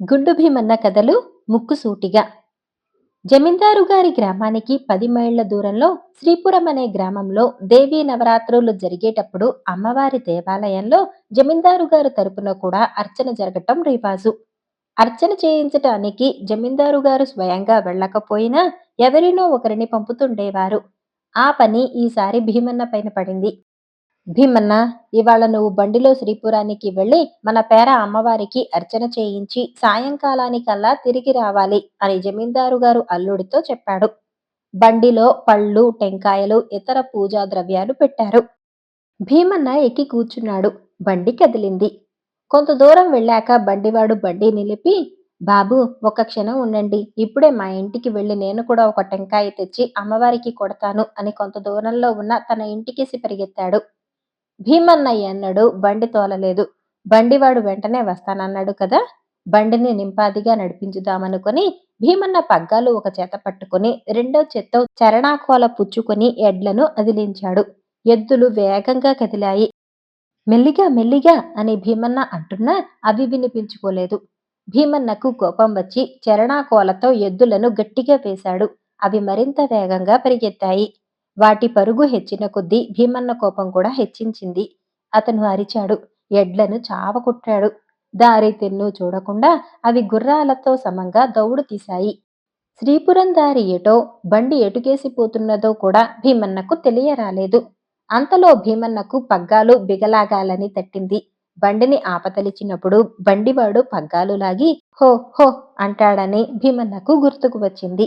గుండు భీమన్న కథలు ముక్కుసూటిగా. జమీందారు గారి గ్రామానికి 10 మైళ్ల దూరంలో శ్రీపురం అనే గ్రామంలో దేవీ నవరాత్రులు జరిగేటప్పుడు అమ్మవారి దేవాలయంలో జమీందారు గారు తరపున కూడా అర్చన జరగటం రివాజు. అర్చన చేయించటానికి జమీందారు గారు స్వయంగా వెళ్ళకపోయినా ఎవరినో ఒకరిని పంపుతుండేవారు. ఆ పని ఈసారి భీమన్న పైన పడింది. భీమన్న, ఇవాళ నువ్వు బండిలో శ్రీపురానికి వెళ్ళి మన పేర అమ్మవారికి అర్చన చేయించి సాయంకాలానికల్లా తిరిగి రావాలి అని జమీందారు గారు అల్లుడితో చెప్పాడు. బండిలో పళ్ళు, టెంకాయలు, ఇతర పూజా ద్రవ్యాలు పెట్టారు. భీమన్న ఎక్కి కూర్చున్నాడు. బండి కదిలింది. కొంత దూరం వెళ్ళాక బండివాడు బండి నిలిపి, బాబు, ఒక్క క్షణం ఉండండి, ఇప్పుడే మా ఇంటికి వెళ్ళి నేను కూడా ఒక టెంకాయ తెచ్చి అమ్మవారికి కొడతాను అని కొంత దూరంలో ఉన్న తన ఇంటికేసి పరిగెత్తాడు. భీమన్నయ్య అన్నాడు, బండి తోలలేదు. బండివాడు వెంటనే వస్తానన్నాడు కదా. బండిని నింపాదిగా నడిపించుదామనుకొని భీమన్న పగ్గాలు ఒక చేత పట్టుకుని రెండో చేత్తో చరణాకోల పుచ్చుకొని ఎడ్లను అదిలించాడు. ఎద్దులు వేగంగా కదిలాయి. మెల్లిగా మెల్లిగా అని భీమన్న అంటున్నా అవి వినిపించుకోలేదు. భీమన్నకు కోపం వచ్చి చరణాకోలతో ఎద్దులను గట్టిగా వేశాడు. అవి మరింత వేగంగా పరిగెత్తాయి. వాటి పరుగు హెచ్చిన కొద్దీ భీమన్న కోపం కూడా హెచ్చించింది. అతను అరిచాడు. ఎడ్లను చావకొట్టాడు. దారి తెన్ను చూడకుండా అవి గుర్రాలతో సమంగా దౌడు తీశాయి. శ్రీపురం దారి ఎటో, బండి ఎటుకేసి పోతున్నదో కూడా భీమన్నకు తెలియరాలేదు. అంతలో భీమన్నకు పగ్గాలు బిగలాగాలని తట్టింది. బండిని ఆపతలిచినప్పుడు బండివాడు పగ్గాలు లాగి హో హో అంటాడని భీమన్నకు గుర్తుకు వచ్చింది.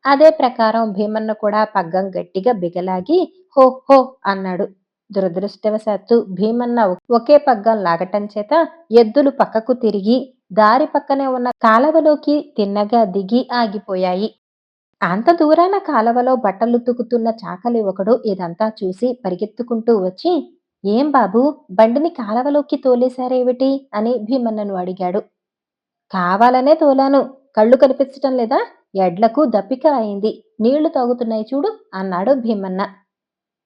అదే ప్రకారం భీమన్న కూడా పగ్గం గట్టిగా బిగలాగి హో హో అన్నాడు. దురదృష్టవశాత్తు భీమన్న ఒకే పగ్గం లాగటం చేత ఎద్దులు పక్కకు తిరిగి దారి పక్కనే ఉన్న కాలవలోకి తిన్నగా దిగి ఆగిపోయాయి. అంత దూరాన కాలవలో బట్టలుతుకుతున్న చాకలి ఒకడు ఇదంతా చూసి పరిగెత్తుకుంటూ వచ్చి, ఏం బాబూ, బండిని కాలవలోకి తోలేశారేమిటి అని భీమన్నను అడిగాడు. కావాలనే తోలాను, కళ్ళు కనిపించటం లేదా? ఎడ్లకు దప్పిక అయింది, నీళ్లు తాగుతున్నాయి చూడు అన్నాడు భీమన్న.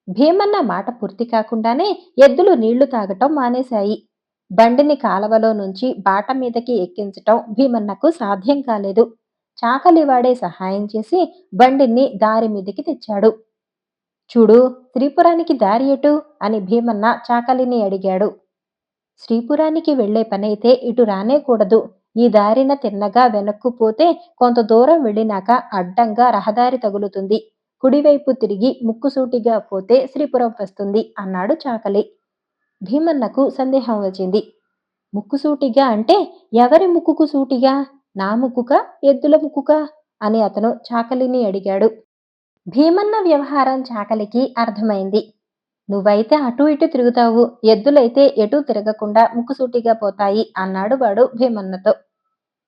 భీమన్న మాట పూర్తి కాకుండానే ఎద్దులు నీళ్లు తాగటం మానేశాయి. బండిని కాలవలో నుంచి బాట మీదకి ఎక్కించటం భీమన్నకు సాధ్యం కాలేదు. చాకలివాడే సహాయం చేసి బండిని దారి మీదికి తెచ్చాడు. చూడు, శ్రీపురానికి దారి ఎటు అని భీమన్న చాకలిని అడిగాడు. శ్రీపురానికి వెళ్లే పనైతే ఇటు రానేకూడదు. ఈ దారిన తిన్నగా వెనక్కు పోతే కొంత దూరం వెళ్ళినాక అడ్డంగా రహదారి తగులుతుంది. కుడివైపు తిరిగి ముక్కుసూటిగా పోతే శ్రీపురం వస్తుంది అన్నాడు చాకలి. భీమన్నకు సందేహం వచ్చింది. ముక్కుసూటిగా అంటే ఎవరి ముక్కుకు సూటిగా? నా ముక్కుకా, ఎద్దుల ముక్కుకా అని అతను చాకలిని అడిగాడు. భీమన్న వ్యవహారం చాకలికి అర్థమైంది. నువ్వైతే అటూ ఇటూ తిరుగుతావు, ఎద్దులైతే ఎటూ తిరగకుండా ముక్కుసూటిగా పోతాయి అన్నాడు వాడు భీమన్నతో.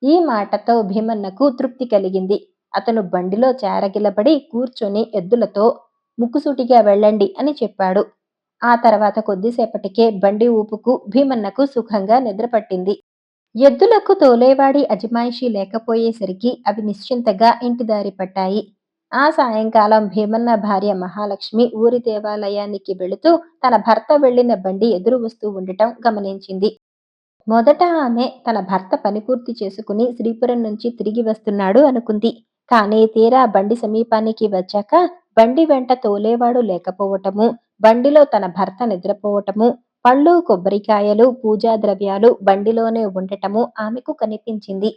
ఈ మాటతో భీమన్నకు తృప్తి కలిగింది. అతను బండిలో చేరగిలబడి కూర్చొని ఎద్దులతో ముక్కుసూటిగా వెళ్ళండి అని చెప్పాడు. ఆ తర్వాత కొద్దిసేపటికే బండి ఊపుకు భీమన్నకు సుఖంగా నిద్రపట్టింది. ఎద్దులకు తోలేవాడి అజమాయిషీ లేకపోయేసరికి అవి నిశ్చింతగా ఇంటి దారి పట్టాయి. ఆ సాయంకాలం భీమన్న భార్య మహాలక్ష్మి ఊరి దేవాలయానికి వెళుతూ తన భర్త వెళ్లిన బండి ఎదురు వస్తూ ఉండటం గమనించింది. మొదట ఆమె తన భర్త పని పూర్తి చేసుకుని శ్రీపురం నుంచి తిరిగి వస్తున్నాడు అనుకుంది. కానీ తీరా బండి సమీపానికి వచ్చాక బండి వెంట తోలేవాడు లేకపోవటము, బండిలో తన భర్త నిద్రపోవటము, పళ్ళు, కొబ్బరికాయలు, పూజా ద్రవ్యాలు బండిలోనే ఉండటము ఆమెకు కనిపించింది.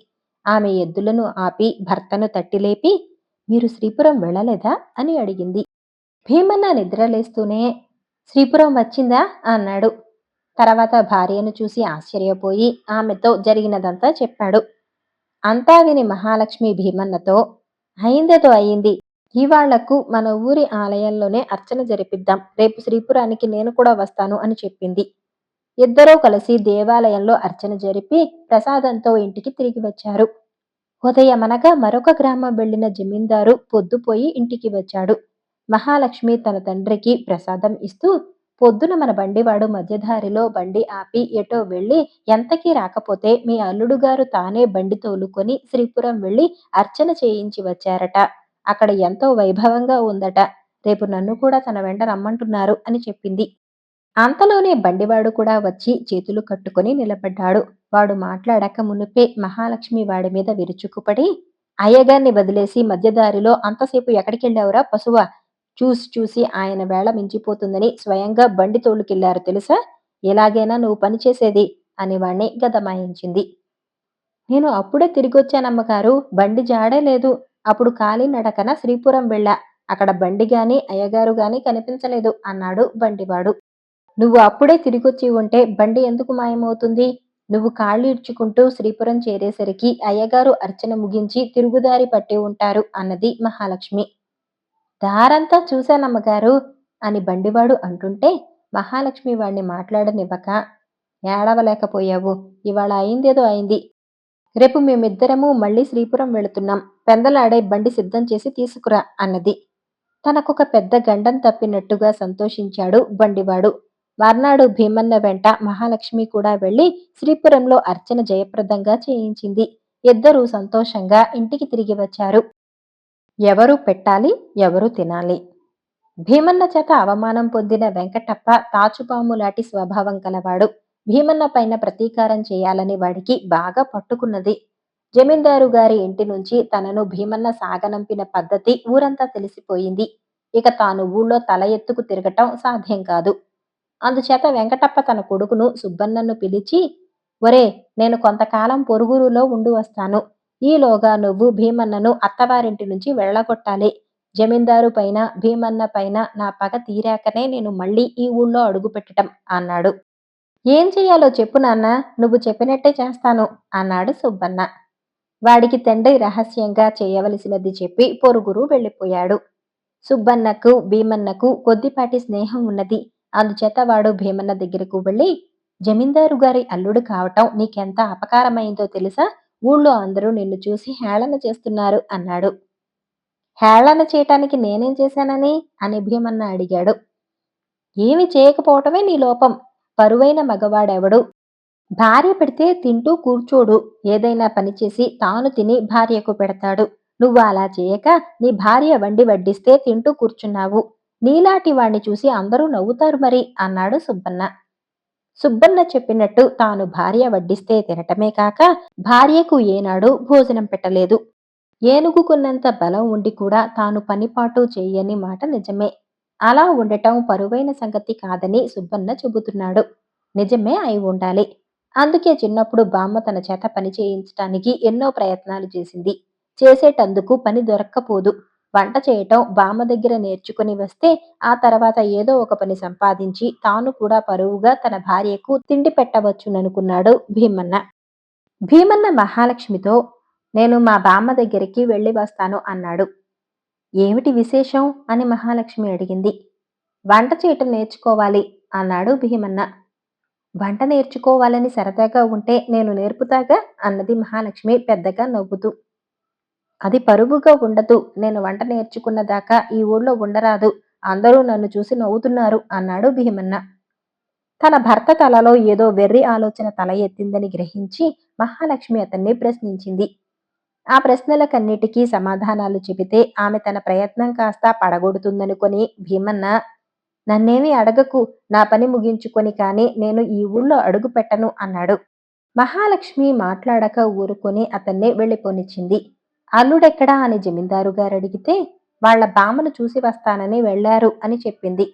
ఆమె ఎద్దులను ఆపి భర్తను తట్టిలేపి, మీరు శ్రీపురం వెళ్ళలేదా అని అడిగింది. భీమన్న నిద్రలేస్తూనే శ్రీపురం వచ్చిందా అన్నాడు. తర్వాత భార్యను చూసి ఆశ్చర్యపోయి ఆమెతో జరిగినదంతా చెప్పాడు. అంతా విని మహాలక్ష్మి భీమన్నతో, అయిందేదో అయింది. ఇవాళ్లకు మన ఊరి ఆలయంలోనే అర్చన జరిపిద్దాం. రేపు శ్రీపురానికి నేను కూడా వస్తాను అని చెప్పింది. ఇద్దరూ కలిసి దేవాలయంలో అర్చన జరిపి ప్రసాదంతో ఇంటికి తిరిగి వచ్చారు. ఉదయమనగా మరొక గ్రామం వెళ్లిన జమీందారు పొద్దుపోయి ఇంటికి వచ్చాడు. మహాలక్ష్మి తన తండ్రికి ప్రసాదం ఇస్తూ, పొద్దున మన బండివాడు మధ్యదారిలో బండి ఆపి ఎటో వెళ్లి ఎంతకీ రాకపోతే మీ అల్లుడుగారు తానే బండి తోలుకొని శ్రీపురం వెళ్లి అర్చన చేయించి వచ్చారట. అక్కడ ఎంతో వైభవంగా ఉందట. రేపు నన్ను కూడా తన వెంట రమ్మంటున్నారు అని చెప్పింది. అంతలోనే బండివాడు కూడా వచ్చి చేతులు కట్టుకొని నిలబడ్డాడు. వాడు మాట్లాడక మునుపే మహాలక్ష్మి వాడి మీద విరుచుకుపడి, అయ్యగారిని వదిలేసి మధ్యదారిలో అంతసేపు ఎక్కడికెళ్ళావురా పశువా? చూసి చూసి ఆయన వేళ మించిపోతుందని స్వయంగా బండి తోలుకెళ్లారు తెలుసా? ఎలాగైనా నువ్వు పని చేసేది అని వాణ్ణి గదమాయించింది. నేను అప్పుడే తిరిగొచ్చానమ్మగారు. బండి జాడే లేదు. అప్పుడు కాలినడకన శ్రీపురం వెళ్ళా. అక్కడ బండి గాని, అయ్యగారు గాని కనిపించలేదు అన్నాడు బండివాడు. నువ్వు అప్పుడే తిరిగొచ్చి ఉంటే బండి ఎందుకు మాయమవుతుంది? నువ్వు కాళ్ళు ఈడ్చుకుంటూ శ్రీపురం చేరేసరికి అయ్యగారు అర్చన ముగించి తిరుగుదారి పట్టి ఉంటారు అన్నది మహాలక్ష్మి. దారంతా చూశానమ్మగారు అని బండివాడు అంటుంటే మహాలక్ష్మి వాణ్ణి మాట్లాడనివ్వక, ఏడవలేకపోయావు. ఇవాళ అయిందేదో అయింది. రేపు మేమిద్దరము మళ్ళీ శ్రీపురం వెళుతున్నాం. పెందలాడే బండి సిద్ధం చేసి తీసుకురా అన్నది. తనకొక పెద్ద గండం తప్పినట్టుగా సంతోషించాడు బండివాడు. మర్నాడు భీమన్న వెంట మహాలక్ష్మి కూడా వెళ్లి శ్రీపురంలో అర్చన జయప్రదంగా చేయించింది. ఇద్దరూ సంతోషంగా ఇంటికి తిరిగి వచ్చారు. ఎవరు పెట్టాలి, ఎవరు తినాలి. భీమన్న చేత అవమానం పొందిన వెంకటప్ప తాచుపాములాంటి స్వభావం కలవాడు. భీమన్న పైన ప్రతీకారం చేయాలని వాడికి బాగా పట్టుకున్నది. జమీందారు గారి ఇంటి నుంచి తనను భీమన్న సాగనంపిన పద్ధతి ఊరంతా తెలిసిపోయింది. ఇక తాను ఊళ్ళో తల ఎత్తుకు తిరగటం సాధ్యం కాదు. అందుచేత వెంకటప్ప తన కొడుకును సుబ్బన్నను పిలిచి, ఒరే, నేను కొంతకాలం పొరుగురులో ఉండి వస్తాను. ఈలోగా నువ్వు భీమన్నను అత్తవారింటి నుంచి వెళ్ళగొట్టాలి. జమీందారు పైన భీమన్న పైన నా పగ తీరాకనే నేను మళ్ళీ ఈ ఊళ్ళో అడుగుపెట్టటం అన్నాడు. ఏం చెయ్యాలో చెప్పు నాన్న, నువ్వు చెప్పినట్టే చేస్తాను అన్నాడు సుబ్బన్న. వాడికి తండ్రి రహస్యంగా చేయవలసినది చెప్పి పొరుగురు వెళ్ళిపోయాడు. సుబ్బన్నకు భీమన్నకు కొద్దిపాటి స్నేహం ఉన్నది. అందుచేత వాడు భీమన్న దగ్గరకు వెళ్ళి, జమీందారు గారి అల్లుడు కావటం నీకెంత అపకారమైందో తెలుసా? ఊళ్ళో అందరూ నిన్ను చూసి హేళన చేస్తున్నారు అన్నాడు. హేళన చేయటానికి నేనేం చేశానని అని భీమన్న అడిగాడు. ఏమి చేయకపోవటమే నీ లోపం. పరువైన మగవాడెవడు భార్య పెడితే తింటూ కూర్చోడు. ఏదైనా పని చేసి తాను తిని భార్యకు పెడతాడు. నువ్వు అలా చేయక నీ భార్య వండి వడ్డిస్తే తింటూ కూర్చున్నావు. నీలాంటి వాణ్ణి చూసి అందరూ నవ్వుతారు మరి అన్నాడు సుబ్బన్న. సుబ్బన్న చెప్పినట్టు తాను భార్య వడ్డిస్తే తినటమే కాక భార్యకు ఏనాడు భోజనం పెట్టలేదు. ఏనుగుకున్నంత బలం ఉండి కూడా తాను పనిపాటు చెయ్యని మాట నిజమే. అలా ఉండటం పరువైన సంగతి కాదని సుబ్బన్న చెబుతున్నాడు. నిజమే అయి ఉండాలి. అందుకే చిన్నప్పుడు బామ్మ తన చేత పని చేయించటానికి ఎన్నో ప్రయత్నాలు చేసింది. చేసేటందుకు పని దొరక్కపోదు. వంట చేయటం బామ్మ దగ్గర నేర్చుకుని వస్తే ఆ తర్వాత ఏదో ఒక పని సంపాదించి తాను కూడా పరువుగా తన భార్యకు తిండి పెట్టవచ్చుననుకున్నాడు భీమన్న. భీమన్న మహాలక్ష్మితో, నేను మా బామ్మ దగ్గరికి వెళ్ళి వస్తాను అన్నాడు. ఏమిటి విశేషం అని మహాలక్ష్మి అడిగింది. వంట చేయటం నేర్చుకోవాలి అన్నాడు భీమన్న. వంట నేర్చుకోవాలని సరదాగా ఉంటే నేను నేర్పుతాగా అన్నది మహాలక్ష్మి పెద్దగా నవ్వుతూ. అది పరువుగా ఉండదు. నేను వంట నేర్చుకున్న దాకా ఈ ఊళ్ళో ఉండరాదు. అందరూ నన్ను చూసి నవ్వుతున్నారు అన్నాడు భీమన్న. తన భర్త తలలో ఏదో వెర్రి ఆలోచన తల ఎత్తిందని గ్రహించి మహాలక్ష్మి అతన్ని ప్రశ్నించింది. ఆ ప్రశ్నలకన్నిటికీ సమాధానాలు చెబితే ఆమె తన ప్రయత్నం కాస్త పడగొడుతుందనుకొని భీమన్న, నన్నేమీ అడగకు, నా పని ముగించుకొని కాని నేను ఈ ఊళ్ళో అడుగు పెట్టను అన్నాడు. మహాలక్ష్మి మాట్లాడక ఊరుకొని అతన్ని వెళ్ళిపోనిచ్చింది. అల్లుడెక్కడా అని జమీందారు గారు అడిగితే వాళ్ల బామ్మను చూసి వస్తానని వెళ్లారు అని చెప్పింది.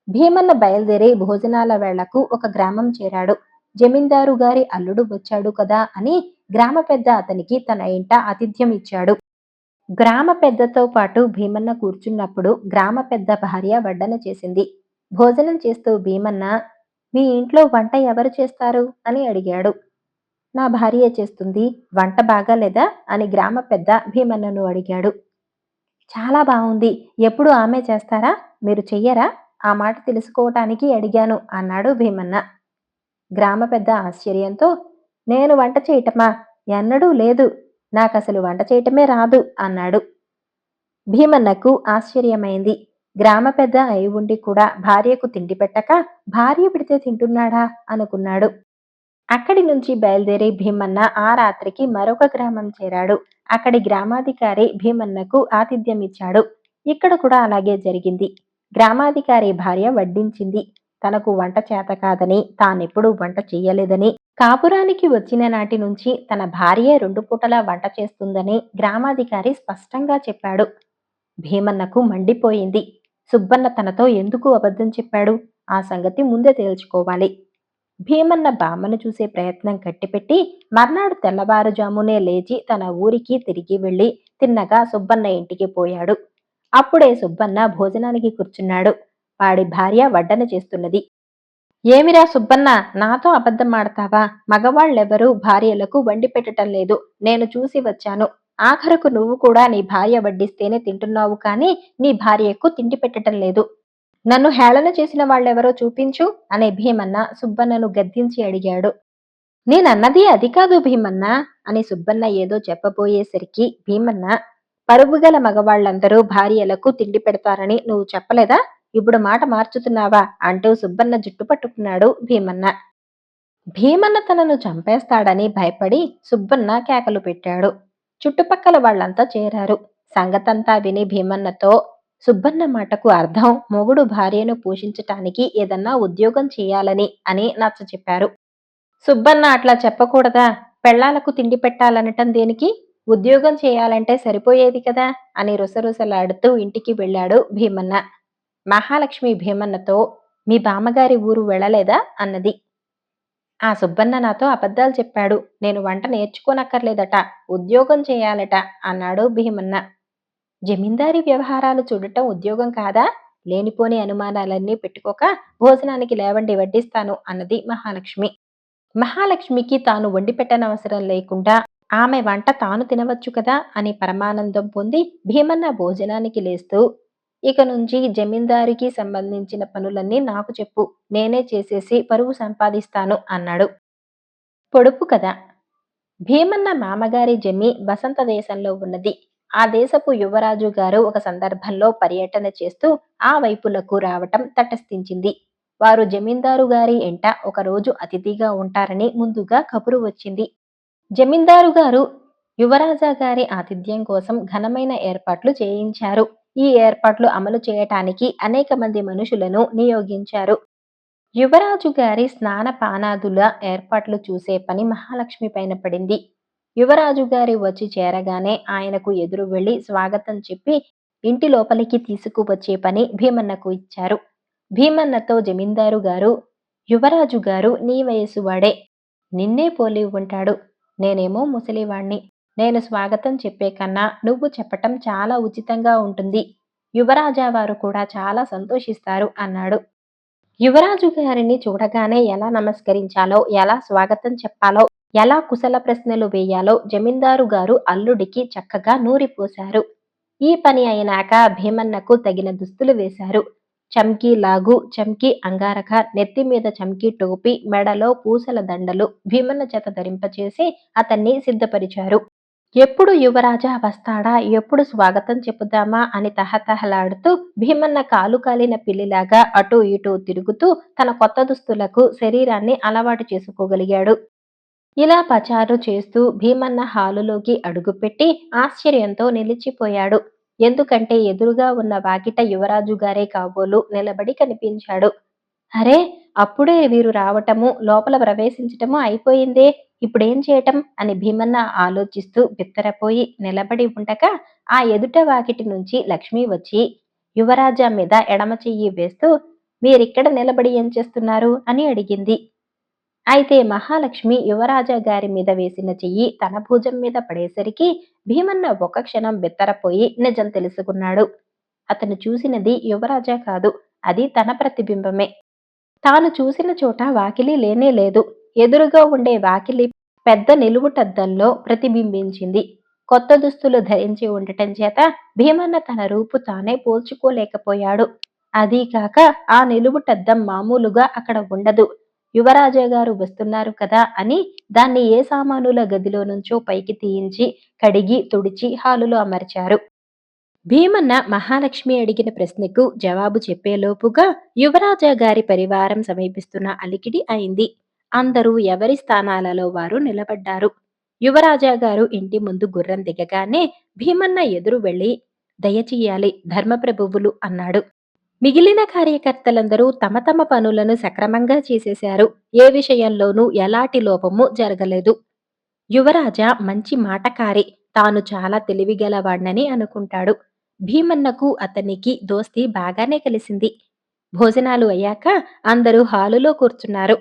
భీమన్న బయలుదేరి భోజనాల వేళకు ఒక గ్రామం చేరాడు. జమీందారు గారి అల్లుడు వచ్చాడు కదా అని గ్రామ పెద్ద అతనికి తన ఇంట ఆతిథ్యం ఇచ్చాడు. గ్రామ పెద్దతో పాటు భీమన్న కూర్చున్నప్పుడు గ్రామ పెద్ద భార్య వడ్డన చేసింది. భోజనం చేస్తూ భీమన్న, మీ ఇంట్లో వంట ఎవరు చేస్తారు అని అడిగాడు. నా భార్య చేస్తుంది. వంట బాగాలేదా అని గ్రామ పెద్ద భీమన్నను అడిగాడు. చాలా బావుంది. ఎప్పుడు ఆమె చేస్తారా? మీరు చెయ్యరా? ఆ మాట తెలుసుకోవటానికి అడిగాను అన్నాడు భీమన్న. గ్రామ పెద్ద ఆశ్చర్యంతో, నేను వంట చేయటమా? ఎన్నడూ లేదు. నాకసలు వంట చేయటమే రాదు అన్నాడు. భీమన్నకు ఆశ్చర్యమైంది. గ్రామ పెద్ద అయి ఉండి కూడా భార్యకు తిండి పెట్టక భార్య పెడితే తింటున్నాడా అనుకున్నాడు. అక్కడి నుంచి బయలుదేరి భీమన్న ఆ రాత్రికి మరొక గ్రామం చేరాడు. అక్కడి గ్రామాధికారి భీమన్నకు ఆతిథ్యం ఇచ్చాడు. ఇక్కడ కూడా అలాగే జరిగింది. గ్రామాధికారి భార్య వడ్డించింది. తనకు వంట చేత కాదని, తానెప్పుడూ వంట చెయ్యలేదని, కాపురానికి వచ్చిన నాటి నుంచి తన భార్యే 2 పూటలా వంట చేస్తుందని గ్రామాధికారి స్పష్టంగా చెప్పాడు. భీమన్నకు మండిపోయింది. సుబ్బన్న తనతో ఎందుకు అబద్ధం చెప్పాడు? ఆ సంగతి ముందే తేల్చుకోవాలి. భీమన్న బామ్మను చూసే ప్రయత్నం కట్టిపెట్టి మర్నాడు తెల్లవారుజామునే లేచి తన ఊరికి తిరిగి వెళ్లి తిన్నగా సుబ్బన్న ఇంటికి పోయాడు. అప్పుడే సుబ్బన్న భోజనానికి కూర్చున్నాడు. వాడి భార్య వడ్డన చేస్తున్నది. ఏమిరా సుబ్బన్న, నాతో అబద్ధం ఆడతావా? మగవాళ్ళెవరూ భార్యలకు వండి పెట్టటం లేదు. నేను చూసి వచ్చాను. ఆఖరకు నువ్వు కూడా నీ భార్య వడ్డిస్తేనే తింటున్నావు కానీ నీ భార్యకు తిండి పెట్టటం లేదు. నన్ను హేళన చేసిన వాళ్ళెవరో చూపించు అనే భీమన్న సుబ్బన్నను గద్దించి అడిగాడు. నేనన్నది అది కాదు భీమన్న అని సుబ్బన్న ఏదో చెప్పబోయేసరికి భీమన్న, పరువుగల మగవాళ్ళందరూ భార్యలకు తిండి పెడతారని నువ్వు చెప్పలేదా? ఇప్పుడు మాట మార్చుతున్నావా అంటూ సుబ్బన్న జుట్టు పట్టుకున్నాడు భీమన్న. భీమన్న తనను చంపేస్తాడని భయపడి సుబ్బన్న కేకలు పెట్టాడు. చుట్టుపక్కల వాళ్ళంతా చేరారు. సంగతంతా విని భీమన్నతో, సుబ్బన్న మాటకు అర్థం మొగుడు భార్యను పోషించటానికి ఏదన్నా ఉద్యోగం చేయాలని అని నచ్చచెప్పారు. సుబ్బన్న అట్లా చెప్పకూడదా? పెళ్ళాలకు తిండి పెట్టాలనటం దేనికి? ఉద్యోగం చేయాలంటే సరిపోయేది కదా అని రుసరుసలాడుతూ ఇంటికి వెళ్ళాడు భీమన్న. మహాలక్ష్మి భీమన్నతో, మీ బామ్మగారి ఊరు వెళ్ళలేదా అన్నది. ఆ సుబ్బన్న నాతో అబద్ధాలు చెప్పాడు. నేను వంట నేర్చుకోనక్కర్లేదట, ఉద్యోగం చేయాలట అన్నాడు భీమన్న. జమీందారీ వ్యవహారాలు చూడటం ఉద్యోగం కాదా? లేనిపోని అనుమానాలన్నీ పెట్టుకోక భోజనానికి లేవండి వడ్డిస్తాను అన్నది మహాలక్ష్మి. మహాలక్ష్మికి తాను వండి పెట్టనవసరం లేకుండా ఆమె వంట తాను తినవచ్చు కదా అని పరమానందం పొంది భీమన్న భోజనానికి లేస్తూ, ఇక నుంచి జమీందారికి సంబంధించిన పనులన్నీ నాకు చెప్పు, నేనే చేసేసి పరువు సంపాదిస్తాను అన్నాడు. పొడుపు కథ. భీమన్న మామగారి జమి వసంత దేశంలో ఉన్నది. ఆ దేశపు యువరాజు గారు ఒక సందర్భంలో పర్యటన చేస్తూ ఆ వైపులకు రావటం తటస్థించింది. వారు జమీందారు గారి ఎంట ఒకరోజు అతిథిగా ఉంటారని ముందుగా కబురు వచ్చింది. జమీందారు గారు యువరాజా గారి ఆతిథ్యం కోసం ఘనమైన ఏర్పాట్లు చేయించారు. ఈ ఏర్పాట్లు అమలు చేయటానికి అనేక మంది మనుషులను నియోగించారు. యువరాజు గారి స్నానపానాదుల ఏర్పాట్లు చూసే పని మహాలక్ష్మి పైన పడింది. యువరాజు గారి వచ్చి చేరగానే ఆయనకు ఎదురు వెళ్లి స్వాగతం చెప్పి ఇంటి లోపలికి తీసుకువచ్చే పని భీమన్నకు ఇచ్చారు. భీమన్నతో జమీందారు గారు, యువరాజు గారు నీ వయసు వాడే, నిన్నే పోలి ఉంటాడు. నేనేమో ముసలివాణ్ణి. నేను స్వాగతం చెప్పే కన్నా నువ్వు చెప్పటం చాలా ఉచితంగా ఉంటుంది. యువరాజా వారు కూడా చాలా సంతోషిస్తారు అన్నాడు. యువరాజు గారిని చూడగానే ఎలా నమస్కరించాలో, ఎలా స్వాగతం చెప్పాలో, ఎలా కుశల ప్రశ్నలు వేయాలో జమీందారు గారు అల్లుడికి చక్కగా నూరిపోశారు. ఈ పని అయినాక భీమన్నకు తగిన దుస్తులు వేశారు. చమ్కీ లాగు, చమ్కీ అంగారక, నెత్తిమీద చమ్కీ టోపీ, మెడలో పూసల దండలు భీమన్న చేత ధరింపచేసి అతన్ని సిద్ధపరిచారు. ఎప్పుడు యువరాజా వస్తాడా, ఎప్పుడు స్వాగతం చెప్పుదామా అని తహతహలాడుతూ భీమన్న కాలు కాలిన పిల్లిలాగా అటూ ఇటూ తిరుగుతూ తన కొత్త దుస్తులకు శరీరాన్ని అలవాటు చేసుకోగలిగాడు. ఇలా పచారు చేస్తూ భీమన్న హాలులోకి అడుగుపెట్టి ఆశ్చర్యంతో నిలిచిపోయాడు. ఎందుకంటే ఎదురుగా ఉన్న వాకిట యువరాజు గారే కాబోలు నిలబడి కనిపించాడు. అరే, అప్పుడే వీరు రావటము, లోపల ప్రవేశించటము అయిపోయిందే, ఇప్పుడేం చేయటం అని భీమన్న ఆలోచిస్తూ బిత్తరపోయి నిలబడి ఉండగా ఆ ఎదుట వాకిటి నుంచి లక్ష్మి వచ్చి యువరాజా మీద ఎడమ చెయ్యి వేస్తూ, మీరిక్కడ నిలబడి ఏం చేస్తున్నారు అని అడిగింది. అయితే మహాలక్ష్మి యువరాజా గారి మీద వేసిన చెయ్యి తన భుజం మీద పడేసరికి భీమన్న ఒక క్షణం బిత్తరపోయి నిజం తెలుసుకున్నాడు. అతను చూసినది యువరాజా కాదు, అది తన ప్రతిబింబమే. తాను చూసిన చోట వాకిలి లేనే లేదు. ఎదురుగా ఉండే వాకిలి పెద్ద నిలువుటద్దంలో ప్రతిబింబించింది. కొత్త దుస్తులు ధరించి ఉండటం చేత భీమన్న తన రూపు తానే పోల్చుకోలేకపోయాడు. అదీకాక ఆ నిలువుటద్దం మామూలుగా అక్కడ ఉండదు. యువరాజా గారు వస్తున్నారు కదా అని దాన్ని ఏ సామానుల గదిలో నుంచో పైకి తీయించి కడిగి తుడిచి హాలులో అమర్చారు. భీమన్న మహాలక్ష్మి అడిగిన ప్రశ్నకు జవాబు చెప్పేలోపుగా యువరాజా గారి పరివారం సమీపిస్తున్న అలికిడి అయింది. అందరూ ఎవరి స్థానాలలో వారు నిలబడ్డారు. యువరాజా గారు ఇంటి ముందు గుర్రం దిగగానే భీమన్న ఎదురు వెళ్లి, దయచేయాలి ధర్మప్రభువులు అన్నాడు. మిగిలిన కార్యకర్తలందరూ తమ తమ పనులను సక్రమంగా చేసేశారు. ఏ విషయంలోనూ ఎలాంటి లోపము జరగలేదు. యువరాజా మంచి మాటకారి. తాను చాలా తెలివిగలవాణ్ణని అనుకుంటాడు. భీమన్నకు అతనికి దోస్తీ బాగానే కలిసింది. భోజనాలు అయ్యాక అందరూ హాలులో కూర్చున్నారు.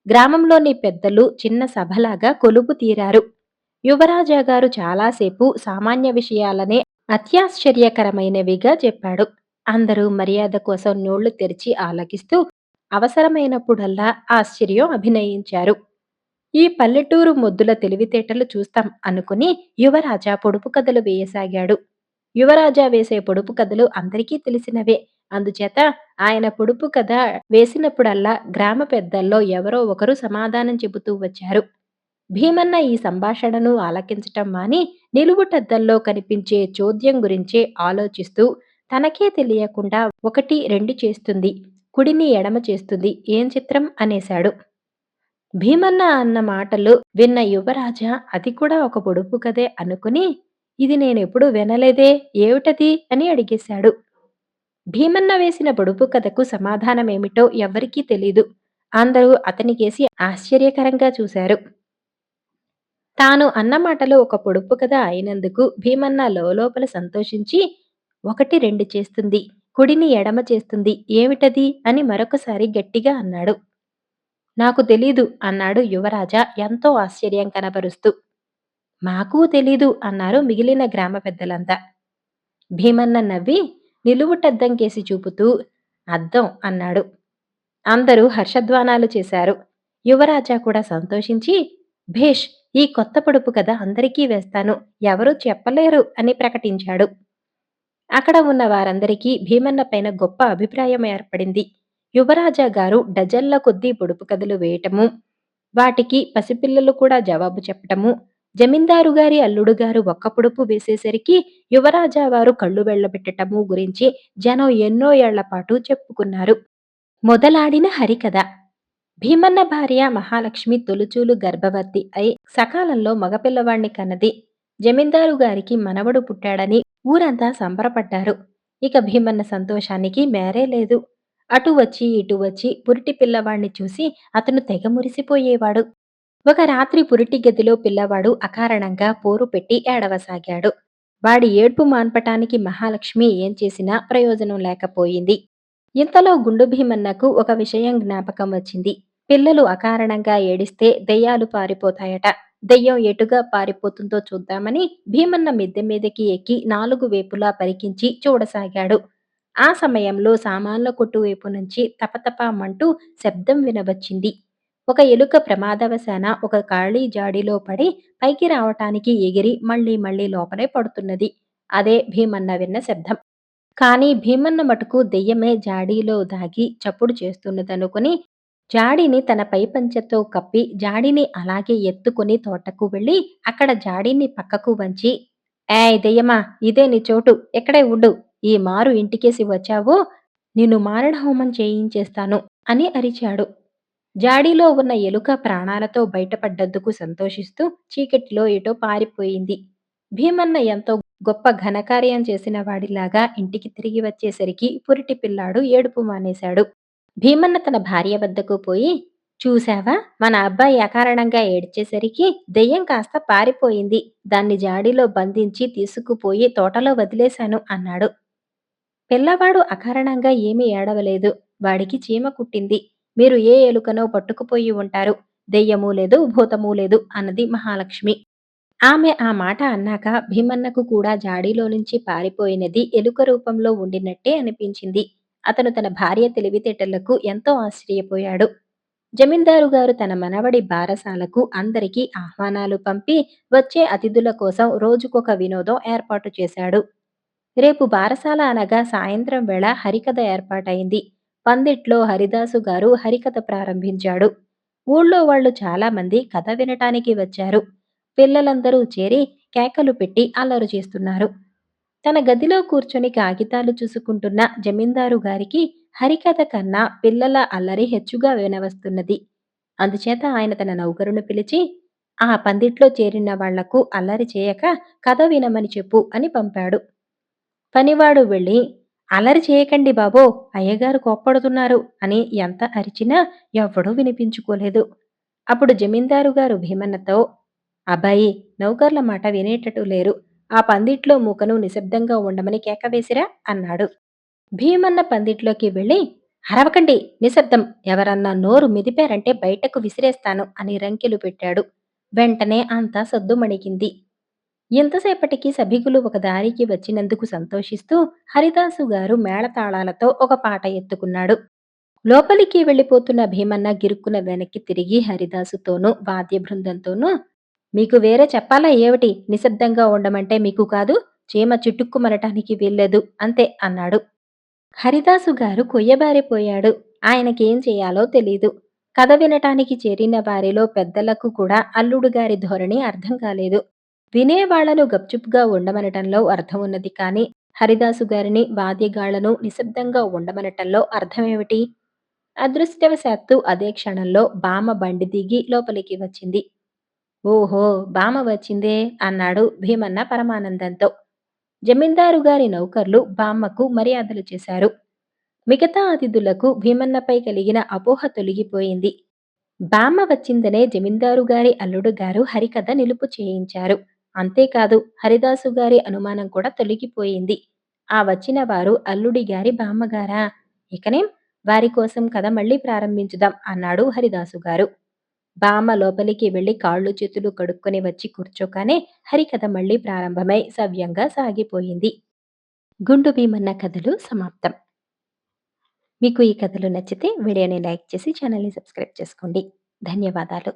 గ్రామంలోని పెద్దలు చిన్న సభలాగా కొలువు తీరారు. యువరాజా గారు చాలాసేపు సామాన్య విషయాలనే అత్యాశ్చర్యకరమైనవిగా చెప్పాడు. అందరూ మర్యాద కోసం నోళ్లు తెరిచి ఆలకిస్తూ అవసరమైనప్పుడల్లా ఆశ్చర్యం అభినయించారు. ఈ పల్లెటూరు మొద్దుల తెలివితేటలు చూస్తాం అనుకుని యువరాజా పొడుపు కథలు వేయసాగాడు. యువరాజా వేసే పొడుపు కథలు అందరికీ తెలిసినవే. అందుచేత ఆయన పొడుపు కథ వేసినప్పుడల్లా గ్రామ పెద్దల్లో ఎవరో ఒకరు సమాధానం చెబుతూ వచ్చారు. భీమన్న ఈ సంభాషణను ఆలకించటం మాని నిలువుటద్దంలో కనిపించే చోద్యం గురించే ఆలోచిస్తూ తనకే తెలియకుండా ఒకటి రెండు చేస్తుంది, కుడిని ఎడమ చేస్తుంది, ఏం చిత్రం అనేశాడు. భీమన్న అన్న మాటలు విన్న యువరాజా అది కూడా ఒక పొడుపు కథే అనుకుని ఇది నేనెప్పుడు వినలేదే, ఏమిటది అని అడిగేశాడు. భీమన్న వేసిన పొడుపు కథకు సమాధానమేమిటో ఎవ్వరికీ తెలీదు. అందరూ అతనికేసి ఆశ్చర్యకరంగా చూశారు. తాను అన్న మాటలు ఒక పొడుపు కథ అయినందుకు భీమన్న లోలోపల సంతోషించి ఒకటి రెండు చేస్తుంది, కుడిని ఎడమ చేస్తుంది, ఏమిటది అని మరొకసారి గట్టిగా అన్నాడు. నాకు తెలీదు అన్నాడు యువరాజా ఎంతో ఆశ్చర్యం కనబరుస్తూ. మాకూ తెలీదు అన్నారు మిగిలిన గ్రామ పెద్దలంతా. భీమన్న నవ్వి నిలువుటద్దంకేసి చూపుతూ అద్దం అన్నాడు. అందరూ హర్షధ్వానాలు చేశారు. యువరాజా కూడా సంతోషించి భేష్, ఈ కొత్త పొడుపు కథ అందరికీ వేస్తాను, ఎవరూ చెప్పలేరు అని ప్రకటించాడు. అక్కడ ఉన్న వారందరికీ భీమన్న పైన గొప్ప అభిప్రాయం ఏర్పడింది. యువరాజా గారు డజన్ల కొద్దీ పొడుపు కథలు వేయటము, వాటికి పసిపిల్లలు కూడా జవాబు చెప్పటము, జమీందారు గారి అల్లుడు గారు ఒక్క పొడుపు వేసేసరికి యువరాజా వారు కళ్ళు వెళ్ళబెట్టటము గురించి జనం ఎన్నో ఏళ్ల పాటు చెప్పుకున్నారు. మొదలాడిన హరికథ. భీమన్న భార్య మహాలక్ష్మి తొలుచూలు గర్భవతి అయి సకాలంలో మగపిల్లవాణ్ణి కన్నది. జమీందారు గారికి మనవడు పుట్టాడని ఊరంతా సంబరపడ్డారు. ఇక భీమన్న సంతోషానికి మేరే లేదు. అటు వచ్చి ఇటు వచ్చి పురిటి పిల్లవాణ్ణి చూసి అతను తెగ మురిసిపోయేవాడు. ఒక రాత్రి పురిటి గదిలో పిల్లవాడు అకారణంగా పోరు పెట్టి ఏడవసాగాడు. వాడి ఏడ్పు మాన్పటానికి మహాలక్ష్మి ఏం చేసినా ప్రయోజనం లేకపోయింది. ఇంతలో గుండు భీమన్నకు ఒక విషయం జ్ఞాపకం వచ్చింది. పిల్లలు అకారణంగా ఏడిస్తే దెయ్యాలు పారిపోతాయట. దెయ్యం ఎటుగా పారిపోతుందో చూద్దామని భీమన్న మిద్దె మీదకి ఎక్కి నాలుగు వేపులా పరికించి చూడసాగాడు. ఆ సమయంలో సామాన్ల కొట్టు వైపు నుంచి తపతపమంటూ శబ్దం వినవచ్చింది. ఒక ఎలుక ప్రమాదవశాన ఒక ఖాళీ జాడీలో పడి పైకి రావటానికి ఎగిరి మళ్ళీ మళ్ళీ లోపలే పడుతున్నది. అదే భీమన్న విన్న శబ్దం. కానీ భీమన్న మటుకు దెయ్యమే జాడీలో దాగి చప్పుడు చేస్తున్నదనుకుని జాడీని తన పైపంచెతో కప్పి జాడీని అలాగే ఎత్తుకుని తోటకు వెళ్ళి అక్కడ జాడీని పక్కకు వంచి ఏయ్ దెయ్యమా, ఇదే నీ చోటు, ఎక్కడే ఉండు, ఈ మారు ఇంటికేసి వచ్చావో నిన్ను మారణహోమం చేయించేస్తాను అని అరిచాడు. జాడీలో ఉన్న ఎలుక ప్రాణాలతో బయటపడ్డందుకు సంతోషిస్తూ చీకటిలో ఎటో పారిపోయింది. భీమన్న ఎంతో గొప్ప ఘనకార్యం చేసిన వాడిలాగా ఇంటికి తిరిగి వచ్చేసరికి పురిటి పిల్లాడు ఏడుపు మానేశాడు. భీమన్న తన భార్య వద్దకు పోయి చూశావా, మన అబ్బాయి అకారణంగా ఏడ్చేసరికి దెయ్యం కాస్త పారిపోయింది. దాన్ని జాడీలో బంధించి తీసుకుపోయి తోటలో వదిలేశాను అన్నాడు. పిల్లవాడు అకారణంగా ఏమీ ఏడవలేదు. వాడికి చీమ కుట్టింది. మీరు ఏ ఎలుకనో పట్టుకుపోయి ఉంటారు. దెయ్యమూ లేదు, భూతమూ లేదు అన్నది మహాలక్ష్మి. ఆమె ఆ మాట అన్నాక భీమన్నకు కూడా జాడీలో నుంచి పారిపోయినది ఎలుక రూపంలో ఉండినట్టే అనిపించింది. అతను తన భార్య తెలివితేటలకు ఎంతో ఆశ్చర్యపోయాడు. జమీందారు గారు తన మనవడి బారసాలకు అందరికీ ఆహ్వానాలు పంపి వచ్చే అతిథుల కోసం రోజుకొక వినోదం ఏర్పాటు చేశాడు. రేపు బారసాల అనగా సాయంత్రం వేళ హరికథ ఏర్పాటైంది. పందిట్లో హరిదాసు గారు హరికథ ప్రారంభించాడు. ఊళ్ళో వాళ్ళు చాలా మంది కథ వినటానికి వచ్చారు. పిల్లలందరూ చేరి కేకలు పెట్టి అల్లరి చేస్తున్నారు. తన గదిలో కూర్చొని కాగితాలు చూసుకుంటున్న జమీందారు గారికి హరికథ కన్నా పిల్లల అల్లరి హెచ్చుగా వినవస్తున్నది. అందుచేత ఆయన తన నౌకరును పిలిచి ఆ పందిట్లో చేరిన వాళ్లకు అల్లరి చేయక కథ వినమని చెప్పు అని పంపాడు. పనివాడు వెళ్ళి అల్లరి చేయకండి బాబో! అయ్యగారు కోప్పడుతున్నారు అని ఎంత అరిచినా ఎవ్వడూ వినిపించుకోలేదు. అప్పుడు జమీందారు గారు భీమన్నతో, అబ్బాయి, నౌకర్ల మాట వినేటట్టు లేరు. ఆ పందిట్లో మూకను నిశ్శబ్దంగా ఉండమని కేక వేసిరా అన్నాడు. భీమన్న పందిట్లోకి వెళ్ళి, అరవకండి, నిశ్శబ్దం, ఎవరన్నా నోరు మెదిపారంటే బయటకు విసిరేస్తాను అని రంకెలు పెట్టాడు. వెంటనే అంతా సద్దుమణిగింది. ఇంతసేపటికి సభికులు ఒక దారికి వచ్చినందుకు సంతోషిస్తూ హరిదాసు గారు మేళతాళాలతో ఒక పాట ఎత్తుకున్నాడు. లోపలికి వెళ్ళిపోతున్న భీమన్న గిరుక్కున వెనక్కి తిరిగి హరిదాసుతోనూ వాద్య బృందంతోనూ, మీకు వేరే చెప్పాలా ఏమిటి? నిశ్శబ్దంగా ఉండమంటే మీకు కాదు, చీమ చిటుక్కుమనటానికి వీల్లేదు అంతే అన్నాడు. హరిదాసు గారు కొయ్యబారిపోయాడు. ఆయనకేం చెయ్యాలో తెలీదు. కథ వినటానికి చేరిన వారిలో పెద్దలకు కూడా అల్లుడు గారి ధోరణి అర్థం కాలేదు. వినేవాళ్లను గప్చుప్‌గా ఉండమనటంలో అర్థం ఉన్నది కానీ, హరిదాసు గారిని వాద్యగాళ్లను నిశ్శబ్దంగా ఉండమనటంలో అర్థమేమిటి? అదృష్టవశాత్తు అదే క్షణంలో బామ్మ బండి దిగి లోపలికి వచ్చింది. ఓహో! బామ్మ వచ్చిందే అన్నాడు భీమన్న పరమానందంతో. జమీందారు గారి నౌకర్లు బామ్మకు మర్యాదలు చేశారు. మిగతా అతిథులకు భీమన్నపై కలిగిన అపోహ తొలగిపోయింది. బామ్మ వచ్చిందనే జమీందారు గారి అల్లుడు గారు హరికథ నిలుపు చేయించారు. అంతేకాదు, హరిదాసు గారి అనుమానం కూడా తొలగిపోయింది. ఆ వచ్చిన వారు అల్లుడి గారి బామ్మగారా? ఇకనేం, వారి కోసం కథ మళ్ళీ ప్రారంభించుదాం అన్నాడు హరిదాసు గారు. బామ్మ లోపలికి వెళ్లి కాళ్ళు చేతులు కడుక్కొని వచ్చి కూర్చోగానే హరికథ మళ్ళీ ప్రారంభమై సవ్యంగా సాగిపోయింది. గుండు భీమన్న కథలు సమాప్తం. మీకు ఈ కథలు నచ్చితే వీడియోని లైక్ చేసి ఛానల్‌ని సబ్స్క్రైబ్ చేసుకోండి. ధన్యవాదాలు.